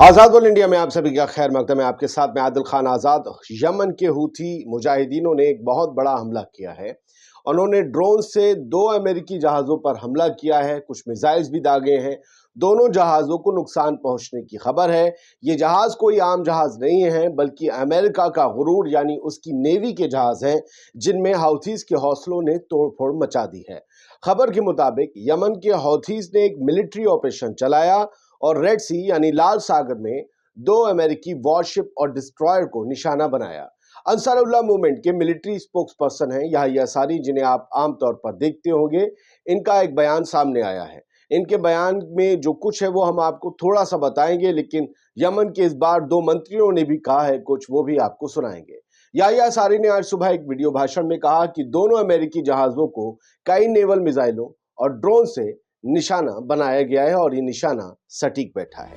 आज़ाद world India में आप सभी का खैर मकदम है। आपके साथ में आदिल खान आज़ाद। यमन के हूथी मुजाहिदीनों ने एक बहुत बड़ा हमला किया है। उन्होंने ड्रोन से 2 अमेरिकी जहाज़ों पर हमला किया है, कुछ मिसाइल्स भी दागे हैं। दोनों जहाज़ों को नुकसान पहुंचने की खबर है। ये जहाज़ कोई आम जहाज़ नहीं है, बल्कि अमेरिका का गुरूर यानी उसकी नेवी के जहाज़ हैं, जिनमें हौथीज़ के हौसलों ने तोड़फोड़ मचा दी है। खबर के मुताबिक यमन के हौथीज़ ने एक मिलिट्री ऑपरेशन चलाया और रेड सी यानी लाल सागर में 2 अमेरिकी वॉरशिप और डिस्ट्रॉयर को निशाना बनाया। अंसारुल्लाह मूवमेंट के मिलिट्री स्पोक्स पर्सन हैं याहिया सारी, जिन्हें आप आमतौर पर देखते होंगे। इनका एक बयान सामने आया है। इनके बयान में जो कुछ है वो हम आपको थोड़ा सा बताएंगे, लेकिन यमन के इस बार 2 मंत्रियों ने भी कहा है कुछ, वो भी आपको सुनाएंगे। याहिया सारी ने आज सुबह एक वीडियो भाषण में कहा कि दोनों अमेरिकी जहाजों को कई नेवल मिसाइलों और ड्रोन से निशाना बनाया गया है और ये निशाना सटीक बैठा है।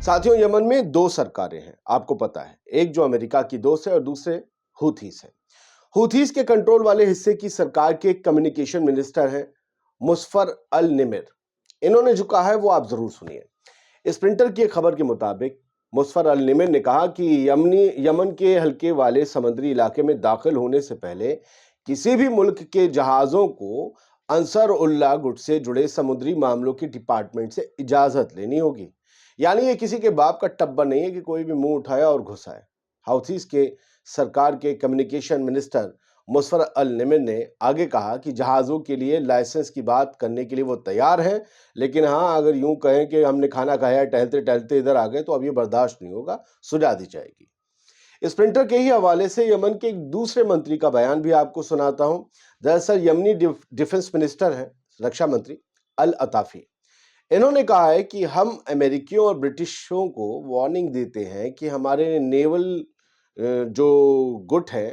साथियों, यमन में 2 सरकारें हैं, आपको पता है। एक जो अमेरिका की दोस्त है और दूसरे हूथीस है। हूथीस के कंट्रोल वाले हिस्से की सरकार के कम्युनिकेशन मिनिस्टर हैं मुज़फ़र अल निमिर। इन्होंने जो कहा है वो आप जरूर सुनिए। स्प्रिंटर की खबर के मुताबिक मुज़फ़र अल निमिर ने कहा कि यमन के हल्के वाले समुद्री इलाके में दाखिल होने से पहले किसी भी मुल्क के जहाज़ों को अंसारुल्लाह गुट से जुड़े समुद्री मामलों के डिपार्टमेंट से इजाज़त लेनी होगी। यानी ये किसी के बाप का टब्बर नहीं है कि कोई भी मुंह उठाया और घुसा है। हौथीस के सरकार के कम्युनिकेशन मिनिस्टर मुज़फ़र अल निमिर ने आगे कहा कि जहाज़ों के लिए लाइसेंस की बात करने के लिए वो तैयार हैं, लेकिन हाँ, अगर यूं कहें कि हमने खाना खाया टहलते टहलते इधर आ गए तो अब ये बर्दाश्त नहीं होगा, सुझा दी जाएगी। स्प्रिंटर के ही हवाले से यमन के एक दूसरे मंत्री का बयान भी आपको सुनाता हूं। दरअसल यमनी डिफेंस मिनिस्टर हैं, रक्षा मंत्री अल अताफी। इन्होंने कहा है कि हम अमेरिकियों और ब्रिटिशों को वार्निंग देते हैं कि हमारे नेवल जो गुट है,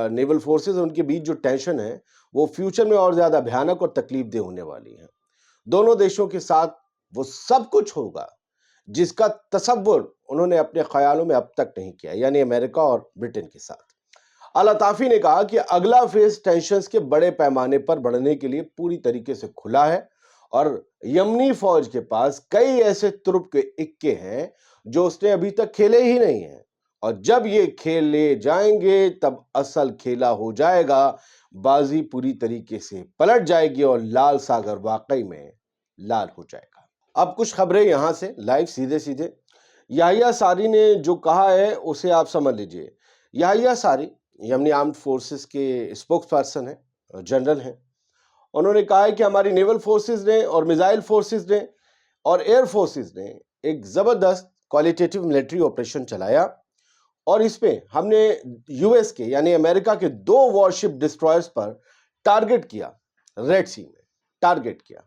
नेवल फोर्सेस, उनके बीच जो टेंशन है वो फ्यूचर में और ज्यादा भयानक और तकलीफदेह होने वाली है। दोनों देशों के साथ वो सब कुछ होगा जिसका तसव्वुर उन्होंने अपने ख्यालों में अब तक नहीं किया, यानी अमेरिका और ब्रिटेन के साथ। अल अताफी ने कहा कि अगला फेज टेंशंस के बड़े पैमाने पर बढ़ने के लिए पूरी तरीके से खुला है और यमनी फौज के पास कई ऐसे तुरुप के इक्के हैं जो उसने अभी तक खेले ही नहीं हैं, और जब ये खेल ले जाएंगे तब असल खेला हो जाएगा। बाजी पूरी तरीके से पलट जाएगी और लाल सागर वाकई में लाल हो जाएगा। अब कुछ खबरें यहां से लाइव सीधे सीधे। याहिया सारी ने जो कहा है उसे आप समझ लीजिए। याहिया सारी यमनी आर्म्ड फोर्सेस के स्पोक्स पर्सन है, जनरल हैं। उन्होंने कहा है कि हमारी नेवल फोर्सेस ने और मिसाइल फोर्सेस ने और एयर फोर्सेस ने एक जबरदस्त क्वालिटेटिव मिलिट्री ऑपरेशन चलाया और इसमें हमने यूएस के यानी अमेरिका के 2 वॉरशिप डिस्ट्रॉयर्स पर टारगेट किया, रेड सी में टारगेट किया।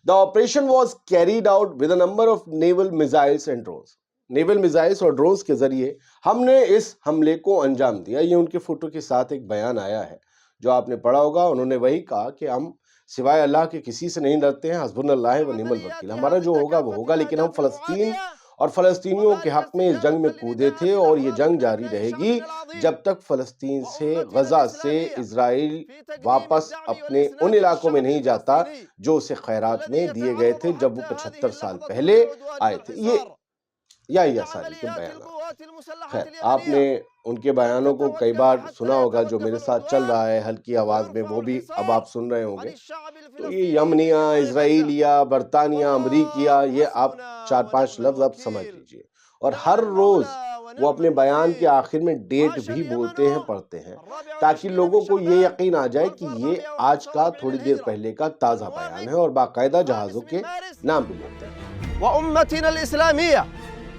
The operation was carried out with a number of naval missiles and drones. Naval missiles और ड्रोन्स के जरिए हमने इस हमले को अंजाम दिया। ये उनके फोटो के साथ एक बयान आया है जो आपने पढ़ा होगा। उन्होंने वही कहा कि हम सिवाय अल्लाह के किसी से नहीं डरते हैं, हस्बुनल्लाह व निअमल वकील। हमारा जो होगा वो होगा, लेकिन हम फलस्तीन और फलस्तीनियों के हक में इस जंग में कूदे थे और ये जंग जारी रहेगी जब तक फलस्तीन से, गजा से इजराइल वापस अपने उन इलाकों में नहीं जाता जो उसे खैरात में दिए गए थे जब वो 75 साल पहले आए थे। ये याहिया सारी के बयान। खैर, आपने उनके बयानों को कई बार सुना होगा, जो मेरे साथ चल रहा है हल्की आवाज में वो भी अब आप सुन रहे होंगे। तो ये यमनिया, इजराइलिया, बरतानिया, अमरीकिया, ये आप 4-5 लफ्ज आप समझ लीजिए। और हर रोज वो अपने बयान के आखिर में डेट भी बोलते हैं, पढ़ते हैं, ताकि लोगों को ये यकीन आ जाए कि ये आज का थोड़ी देर पहले का ताजा बयान है, और बाकायदा जहाजों के नाम भी लेते हैं।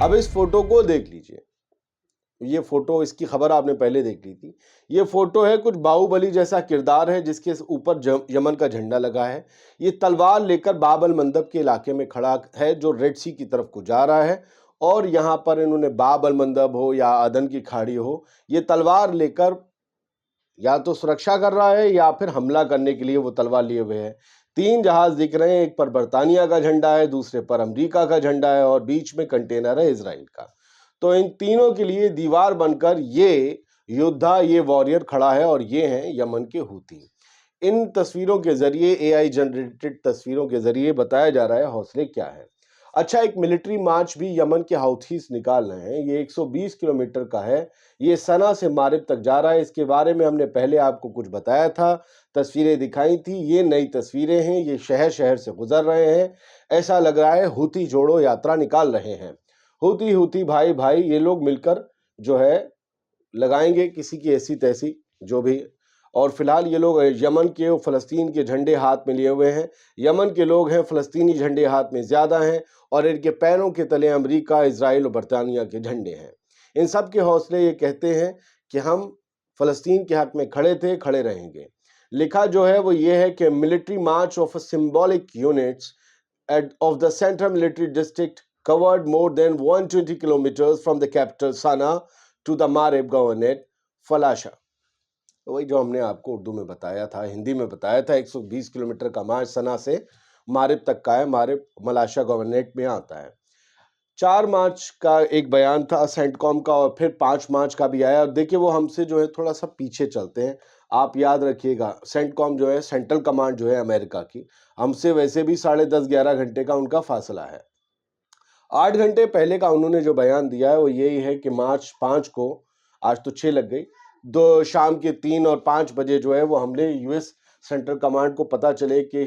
अब इस फोटो को देख लीजिए। ये फोटो, इसकी खबर आपने पहले देख ली थी। ये फोटो है, कुछ बाहुबली जैसा किरदार है जिसके ऊपर यमन का झंडा लगा है। ये तलवार लेकर बाब अल मंदब के इलाके में खड़ा है जो रेड सी की तरफ को जा रहा है, और यहाँ पर इन्होंने बाब अल मंदब हो या अदन की खाड़ी हो, ये तलवार लेकर या तो सुरक्षा कर रहा है या फिर हमला करने के लिए वो तलवार लिए हुए है। 3 जहाज दिख रहे हैं, एक पर बरतानिया का झंडा है, दूसरे पर अमेरिका का झंडा है और बीच में कंटेनर है इजराइल का। तो इन तीनों के लिए दीवार बनकर ये योद्धा, ये वॉरियर खड़ा है, और ये हैं यमन के हूती। इन तस्वीरों के जरिए, एआई जनरेटेड तस्वीरों के जरिए बताया जा रहा है हौसले क्या है। अच्छा, एक मिलिट्री मार्च भी यमन के हौथीस निकाल रहे हैं। ये 120 किलोमीटर का है, ये सना से मारिब तक जा रहा है। इसके बारे में हमने पहले आपको कुछ बताया था, तस्वीरें दिखाई थी। ये नई तस्वीरें हैं, ये शहर शहर से गुजर रहे हैं। ऐसा लग रहा है हूती जोड़ो यात्रा निकाल रहे हैं। हूती भाई भाई ये लोग मिलकर जो है लगाएंगे किसी की ऐसी तैसी जो भी। और फिलहाल ये लोग यमन के और फ़लस्तीन के झंडे हाथ में लिए हुए हैं। यमन के लोग हैं, फ़लस्तीनी झंडे हाथ में ज़्यादा हैं, और इनके पैरों के तले अमेरिका, इजराइल और बरतानिया के झंडे हैं। इन सब के हौसले ये कहते हैं कि हम फ़लस्तीन के हक में खड़े थे, खड़े रहेंगे। लिखा जो है वो ये है कि military March of symbolic units of the central military district covered more than 120 kilometers from the capital Sana'a to the Marib governorate Falasha। तो वही जो हमने आपको उर्दू में बताया था, हिंदी में बताया था, 120 किलोमीटर का मार्च सना से मारिब तक का है। मारिब मलाशा गवर्नरेट में आता है। 4 मार्च का एक बयान था सेंटकॉम का, और फिर 5 मार्च का भी आया। और देखिए वो हमसे जो है थोड़ा सा पीछे चलते हैं। आप याद रखिएगा, सेंटकॉम जो है सेंट्रल कमांड जो है अमेरिका की, हमसे वैसे भी 10:30-11 घंटे का उनका फासला है। 8 घंटे पहले का उन्होंने जो बयान दिया है वो यही है कि मार्च 5 को, आज तो 6 लग गई, शाम के 3 और 5 बजे जो है वो हमले यूएस सेंट्रल कमांड को पता चले कि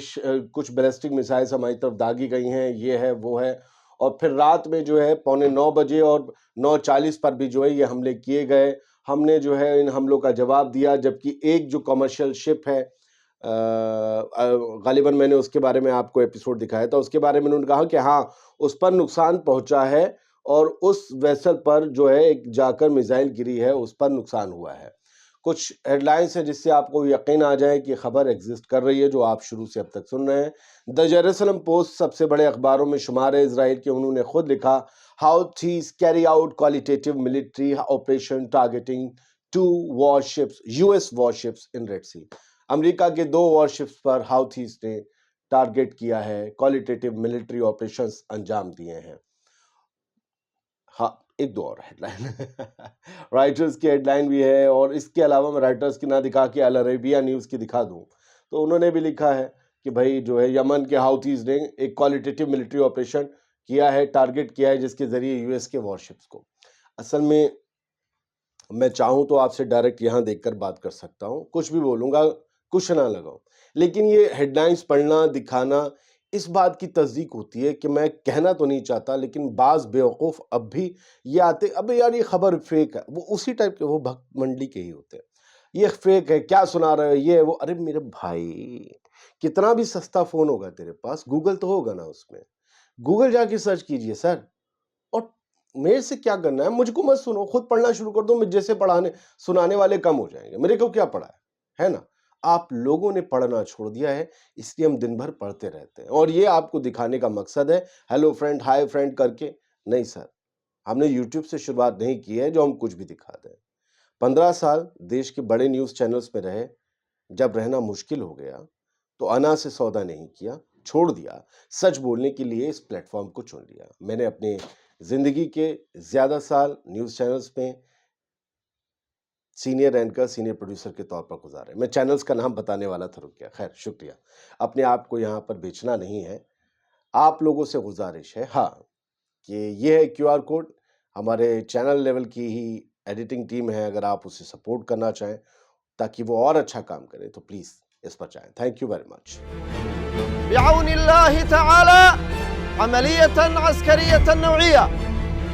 कुछ बैलिस्टिक मिसाइल्स हमारी तरफ दागी गई हैं, ये है वो है। और फिर रात में जो है 8:45 बजे और 9:40 पर भी जो है ये हमले किए गए। हमने जो है इन हमलों का जवाब दिया, जबकि एक जो कमर्शियल शिप है, गालिबन मैंने उसके बारे में आपको एपिसोड दिखाया था, उसके बारे में उन्होंने कहा कि हाँ उस पर नुकसान पहुंचा है, और उस वेसल पर जो है एक जाकर मिसाइल गिरी है, उस पर नुकसान हुआ है। कुछ हेडलाइंस है जिससे आपको यकीन आ जाए कि खबर एग्जिस्ट कर रही है, जो आप शुरू से अब तक सुन रहे हैं। द जेरूसलम पोस्ट सबसे बड़े अखबारों में शुमार है इजराइल के। उन्होंने खुद लिखा, Houthis carry out qualitative military operation targeting 2 warships, US warships in Red Sea. America के 2 वॉरशिप्स पर हाउथीज ने टारगेट किया है, क्वालिटेटिव मिलिट्री ऑपरेशंस अंजाम दिए हैं। हाँ, 1-2 और हेडलाइन राइटर्स की हेडलाइन भी है, और इसके अलावा मैं राइटर्स की ना दिखा के अल अरेबिया न्यूज़ की दिखा दूं तो उन्होंने भी लिखा है कि भाई जो है यमन के हाउथीज ने एक क्वालिटेटिव मिलिट्री ऑपरेशन किया है, टारगेट किया है, जिसके जरिए यूएस के वॉरशिप्स को। असल में मैं चाहूँ तो आपसे डायरेक्ट यहाँ देखकर बात कर सकता हूँ, कुछ भी बोलूँगा, कुछ ना लगाऊं, लेकिन ये हेडलाइंस पढ़ना, दिखाना, इस बात की तस्दीक होती है कि मैं कहना तो नहीं चाहता, लेकिन बाज़ बेवकूफ़ अब भी ये आते, अबे यार ये खबर फेक है, वो उसी टाइप के, वो भक्त मंडली के ही होते हैं। ये फेक है, क्या सुना रहे हो, ये वो। अरे मेरे भाई, कितना भी सस्ता फ़ोन होगा तेरे पास, गूगल तो होगा ना, उसमें गूगल जाके सर्च कीजिए सर। और मेरे से क्या करना है, मुझको मत सुनो, खुद पढ़ना शुरू कर दो। मुझ जैसे पढ़ाने सुनाने वाले कम हो जाएंगे, मेरे को क्या पढ़ा है ना। आप लोगों ने पढ़ना छोड़ दिया है, इसलिए हम दिन भर पढ़ते रहते हैं, और ये आपको दिखाने का मकसद है हेलो फ्रेंड, हाय फ्रेंड करके। नहीं सर, हमने यूट्यूब से शुरुआत नहीं की है जो हम कुछ भी दिखा दें। 15 साल देश के बड़े न्यूज़ चैनल्स में रहे, जब रहना मुश्किल हो गया तो अना से सौदा नहीं किया, छोड़ दिया, सच बोलने के लिए इस प्लेटफॉर्म को चुन लिया। मैंने अपनी ज़िंदगी के ज़्यादा साल न्यूज़ चैनल्स में सीनियर एंकर, सीनियर प्रोड्यूसर के तौर पर गुजारे। मैं चैनल्स का नाम बताने वाला था, रुक गया। खैर, शुक्रिया। अपने आप को यहाँ पर बेचना नहीं है, आप लोगों से गुजारिश है हाँ कि ये है QR कोड, हमारे चैनल लेवल की ही एडिटिंग टीम है। अगर आप उसे सपोर्ट करना चाहें ताकि वो और अच्छा काम करे तो प्लीज़ इस पर चाहें। Thank you very much. बिआउनिल्लाहि तआला अमलियतन अस्करियतन नौइया